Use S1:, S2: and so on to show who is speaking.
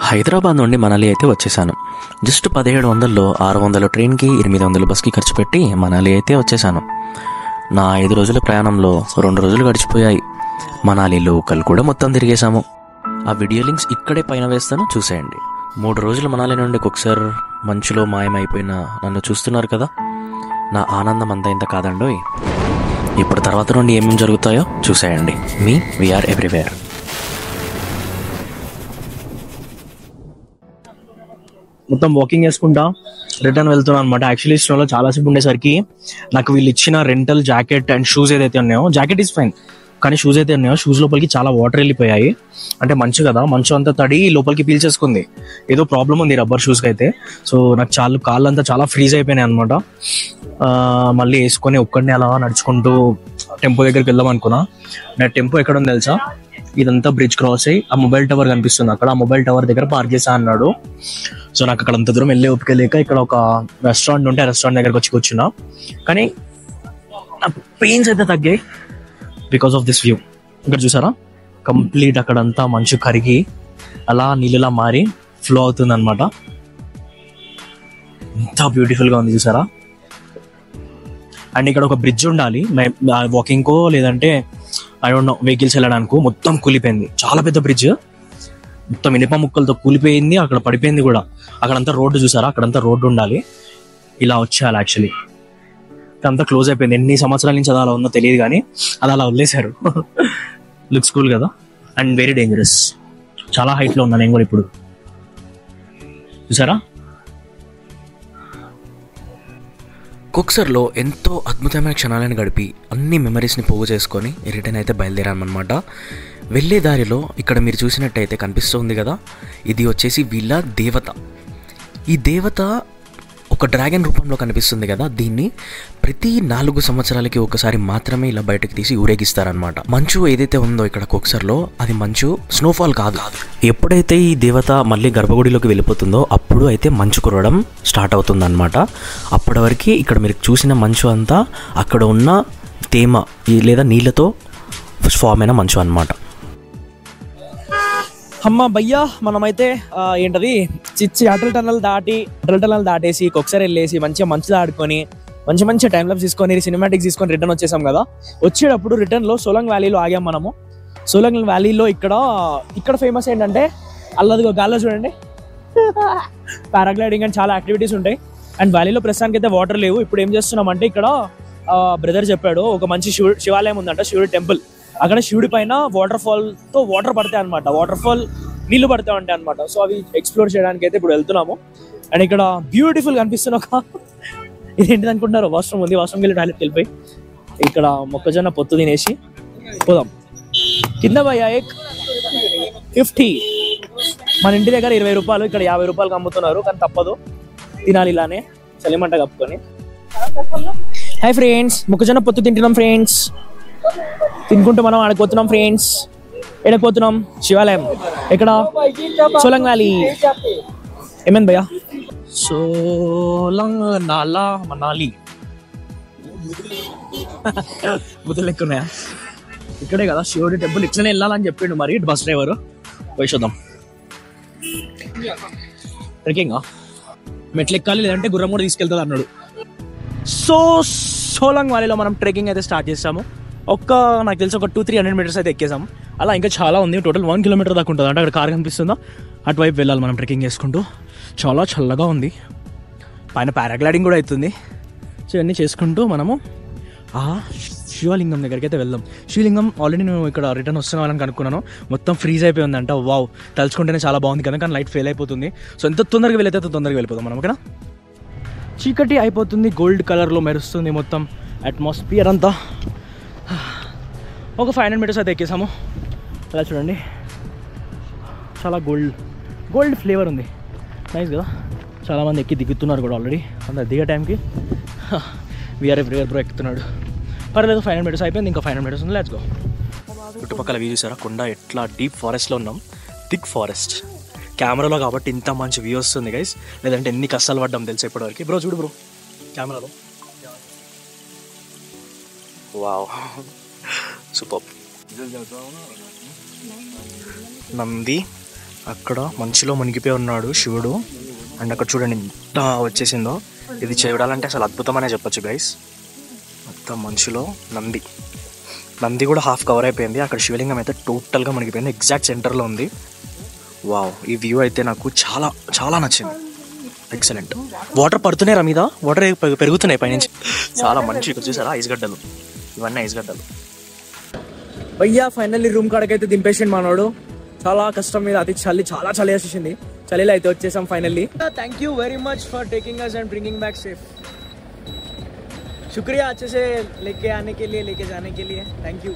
S1: హైదరాబాద్ నుండి మనాలి అయితే వచ్చేసాను. జస్ట్ 1700లో 600 ట్రైన్కి 800 బస్కి ఖర్చు పెట్టి మనాలి అయితే వచ్చేసాను. నా 5 రోజుల ప్రయాణంలో 2 రోజులు గడిచిపోయాయి. మనాలి లోకల్ కూడా మొత్తం తిరిగేశాము. ఆ వీడియో లింక్స్ ఇక్కడే పైన వేస్తాను, చూసేయండి. 3 రోజులు మనాలి నుండి కుక్సర్ మంచులో మాయమైపోయిన నన్ను చూస్తున్నారు కదా, నా ఆనందం అంతా ఇంత కాదండోయ్. ఇప్పుడు తర్వాత నుండి ఏమేమి జరుగుతాయో చూసేయండి. మీ వీఆర్ ఎవ్రీవేర్.
S2: మొత్తం వాకింగ్ చేసుకుంటా రిటర్న్ వెళ్తున్నాను అనమాట. యాక్చువల్లీ స్నోలో చాలాసేపు ఉండేసరికి నాకు వీళ్ళు ఇచ్చిన రెంటల్ జాకెట్ అండ్ షూస్ ఏదైతే ఉన్నాయో, జాకెట్ ఈజ్ ఫైన్ కానీ షూస్ అయితే ఉన్నాయో షూస్ లోపలికి చాలా వాటర్ వెళ్ళిపోయాయి. అంటే మంచు కదా, మంచు అంతా తడి లోపలికి పీల్చేసుకుంది. ఏదో ప్రాబ్లం ఉంది రబ్బర్ షూస్కి అయితే. సో నాకు కాళ్ళు అంతా చాలా ఫ్రీజ్ అయిపోయినాయి అనమాట. మళ్ళీ వేసుకొని ఒక్కడిని అలా నడుచుకుంటూ టెంపో దగ్గరికి వెళ్దాం అనుకున్నా. నా టెంపో ఎక్కడ ఉంది తెలుసా, ఇదంతా బ్రిడ్జ్ క్రాస్ అయ్యి ఆ మొబైల్ టవర్ కనిపిస్తుంది అక్కడ, ఆ మొబైల్ టవర్ దగ్గర పార్క్ చేసా అన్నాడు. సో నాకు అక్కడ అంత దూరం వెళ్ళే ఓపిక లేక ఇక్కడ ఒక రెస్టారెంట్ ఉంటే ఆ రెస్టారెంట్ దగ్గరకు వచ్చి కూర్చున్నా. కానీ నా పెయిన్స్ అయితే తగ్గాయి బికాస్ ఆఫ్ దిస్ వ్యూ. ఇక్కడ చూసారా, కంప్లీట్ అక్కడంతా మంచు కరిగి అలా నీళ్ళలా మారి ఫ్లో అవుతుంది అనమాట. ఎంత బ్యూటిఫుల్గా ఉంది చూసారా. అండ్ ఇక్కడ ఒక బ్రిడ్జ్ ఉండాలి వాకింగ్కో లేదంటే ఐ డోంట్ నో వెహికల్స్ వెళ్ళడానికి. మొత్తం కూలిపోయింది, చాలా పెద్ద బ్రిడ్జ్, మొత్తం ఇనుప ముక్కలతో కూలిపోయింది. అక్కడ పడిపోయింది కూడా. అక్కడంతా రోడ్డు చూసారా, అక్కడంతా రోడ్డు ఉండాలి, ఇలా వచ్చేయాలి. యాక్చువల్లీ అంతా క్లోజ్ అయిపోయింది. ఎన్ని సంవత్సరాల నుంచి అది అలా ఉందో తెలియదు కానీ అది అలా వదిలేశారు. లుక్స్ కూల్ కదా అండ్ వెరీ డేంజరస్. చాలా హైట్లో ఉన్నాను నేను కూడా ఇప్పుడు, చూసారా.
S1: కుక్సర్లో ఎంతో అద్భుతమైన క్షణాలను గడిపి అన్ని మెమరీస్ని పోగు చేసుకొని రిటర్న్ అయితే బయలుదేరామన్నమాట. వెళ్ళే దారిలో ఇక్కడ మీరు చూసినట్టయితే కనిపిస్తుంది కదా, ఇది వచ్చేసి వీళ్ళ దేవత. ఈ దేవత ఒక డ్రాగన్ రూపంలో కనిపిస్తుంది కదా, దీన్ని ప్రతి 4 సంవత్సరాలకి ఒకసారి మాత్రమే ఇలా బయటకు తీసి ఊరేగిస్తారనమాట. మంచు ఏదైతే ఉందో ఇక్కడ కుక్సర్లో, అది మంచు స్నోఫాల్ కాదు. ఎప్పుడైతే ఈ దేవత మళ్ళీ గర్భగుడిలోకి వెళ్ళిపోతుందో అప్పుడు అయితే మంచు కురవడం స్టార్ట్ అవుతుందన్నమాట. అప్పటి వరకు ఇక్కడ మీరు చూసిన మంచు అంతా అక్కడ ఉన్న తేమ లేదా నీళ్ళతో ఫామ్ అయిన మంచు అన్నమాట.
S2: అమ్మ భయ్యా, మనమైతే ఏంటది అటల్ టనల్ దాటేసి కుక్సర్ వెళ్ళేసి మంచిగా మంచిగా ఆడుకొని మంచి టైం లాప్స్ తీసుకొని సినిమాటిక్స్ తీసుకొని రిటర్న్ వచ్చేసాం కదా. వచ్చేటప్పుడు రిటర్న్లో సోలంగ్ వ్యాలీలో ఆగాం మనము. సోలంగ్ వ్యాలీలో ఇక్కడ ఫేమస్ ఏంటంటే అల్లదిగో గాల్లో చూడండి, పారాగ్లైడింగ్ అండ్ చాలా యాక్టివిటీస్ ఉంటాయి. అండ్ వ్యాలీలో ప్రస్తుతానికి అయితే వాటర్ లేవు. ఇప్పుడు ఏం చేస్తున్నామంటే ఇక్కడ బ్రదర్ చెప్పాడు ఒక మంచి శివాలయం ఉందంట, శివుడి టెంపుల్. అక్కడ శివుడి పైన వాటర్ఫాల్తో వాటర్ పడతాయి అనమాట, వాటర్ఫాల్ నీళ్లు పడతాయి ఉంటాయి అనమాట. సో అవి ఎక్స్ప్లోర్ చేయడానికి అయితే ఇప్పుడు వెళ్తున్నాము. అండ్ ఇక్కడ బ్యూటిఫుల్ కనిపిస్తున్న ఒక ఇదేంటిది అనుకుంటున్నారు, వాష్రూమ్ ఉంది. వాష్రూమ్కి వెళ్ళి టాయిలెట్కి వెళ్ళిపోయి ఇక్కడ మొక్కజొన్న పొత్తు తినేసి పోదాం. కింద భయ్యా 50, మన ఇంటి దగ్గర 20 రూపాయలు, ఇక్కడ 50 రూపాయలకి అమ్ముతున్నారు. కానీ తప్పదు, తినాలి ఇలానే చలిమంట కప్పుకొని. హాయ్ ఫ్రెండ్స్, మొక్కజొన్న పొత్తు తింటున్నాం ఫ్రెండ్స్, తినుకుంటూ మనం ఆడకపోతున్నాం ఫ్రెండ్స్. ఎడకపోతున్నాం శివాలయం, ఎక్కడ సోలంగ్ వ్యాలీ. ఏమైంది భయ్యా? సోలంగ్ మనాలి బుద్ధులు ఎక్కున్నాయా? ఇక్కడే కదా శివుడి టెంపుల్, ఇట్లనే వెళ్ళాలని చెప్పిండు మరి బస్ డ్రైవర్. పోయి చూద్దాం. ట్రెక్కింగ్ మెట్లు ఎక్కాలి లేదంటే గుర్రం కూడా తీసుకెళ్తుంది అన్నాడు. సో సోలంగ్ వ్యాలీలో మనం ట్రెక్కింగ్ అయితే స్టార్ట్ చేసాము. నాకు తెలిసి ఒక 200-300 మీటర్స్ అయితే ఎక్కేసాము. అలా ఇంకా చాలా ఉంది, టోటల్ 1 కిలోమీటర్ దాకా ఉంటుంది. అంటే అక్కడ కార్ కనిపిస్తుందా, అటువైపు వెళ్ళాలి మనం ట్రెక్కింగ్ చేసుకుంటూ. చాలా చల్లగా ఉంది, పైన పారాగ్లైడింగ్ కూడా అవుతుంది. సో ఇవన్నీ చేసుకుంటూ మనము శివలింగం దగ్గరికి అయితే వెళ్దాం. శివలింగం ఆల్రెడీ నేను ఇక్కడ రిటర్న్ వస్తున్న వాళ్ళని కనుక్కున్నాను, మొత్తం ఫ్రీజ్ అయిపోయి ఉందంట. వావ్, తలుచుకుంటేనే చాలా బాగుంది కదా, కానీ లైట్ ఫెయిల్ అయిపోతుంది. సో ఎంత తొందరగా వెళ్తే తొందరగా వెళ్ళిపోతాం మనం. ఓకేనా, చీకటి అయిపోతుంది, గోల్డ్ కలర్లో మెరుస్తుంది మొత్తం అట్మాస్ఫియర్ అంతా. ఒక 500 మీటర్స్ అయితే ఎక్కేసాము. అలా చూడండి, చాలా గోల్డ్ ఫ్లేవర్ ఉంది, నైస్ కదా. చాలామంది ఎక్కి దిగుతున్నారు కూడా ఆల్రెడీ. అందరు దిగే టైంకి వీఆర్ ఎవ్రీవేర్ బ్రో ఎక్కుతున్నాడు. పర్లేదు, 500 మీటర్స్ అయిపోయింది, ఇంకా 500 మీటర్స్ ఉంది, లెట్స్ గో. చుట్టుపక్కల వ్యూ చూసారా, కొండ ఎట్లా డీప్ ఫారెస్ట్లో ఉన్నాం, థిక్ ఫారెస్ట్. కెమెరాలో కాబట్టి ఇంత మంచి వ్యూ వస్తుంది గైస్, లేదంటే ఎన్ని కష్టాలు పడ్డాం తెలుసు ఇప్పటివరకు. బ్రో చూడు బ్రో కెమెరాలో, వావ్ సూపర్. నంది అక్కడ మంచులో మునిగిపోయి ఉన్నాడు శివుడు. అండ్ అక్కడ చూడండి ఎంత వచ్చేసిందో. ఇది చూడాలంటే అసలు అద్భుతమనే చెప్పొచ్చు గైస్. మొత్తం మంచులో నంది కూడా హాఫ్ కవర్ అయిపోయింది. అక్కడ శివలింగం అయితే టోటల్గా మునిగిపోయింది, ఎగ్జాక్ట్ సెంటర్లో ఉంది. వావ్, ఈ వ్యూ అయితే నాకు చాలా చాలా నచ్చింది. ఎక్సలెంట్. వాటర్ పడుతున్నాయి రా మీద, వాటర్ పెరుగుతున్నాయి పైనుంచి. చాలా మంచి. ఇక్కడ చూసారా ఐస్ గడ్డలు, ఇవన్నీ ఐస్ గడ్డలు.
S3: భయ్యా ఫైనల్లీ రూమ్ కాడకైతే దింపేసింది మనోడు. చాలా కష్టం మీద అతి చాలా చలి వేసేసింది. చలిలో అయితే వచ్చేసాం finally. Thank you very much for taking us and bringing back safe. शुक्रिया अच्छे से लेके आने के लिए, लेके जाने के लिए. Thank you.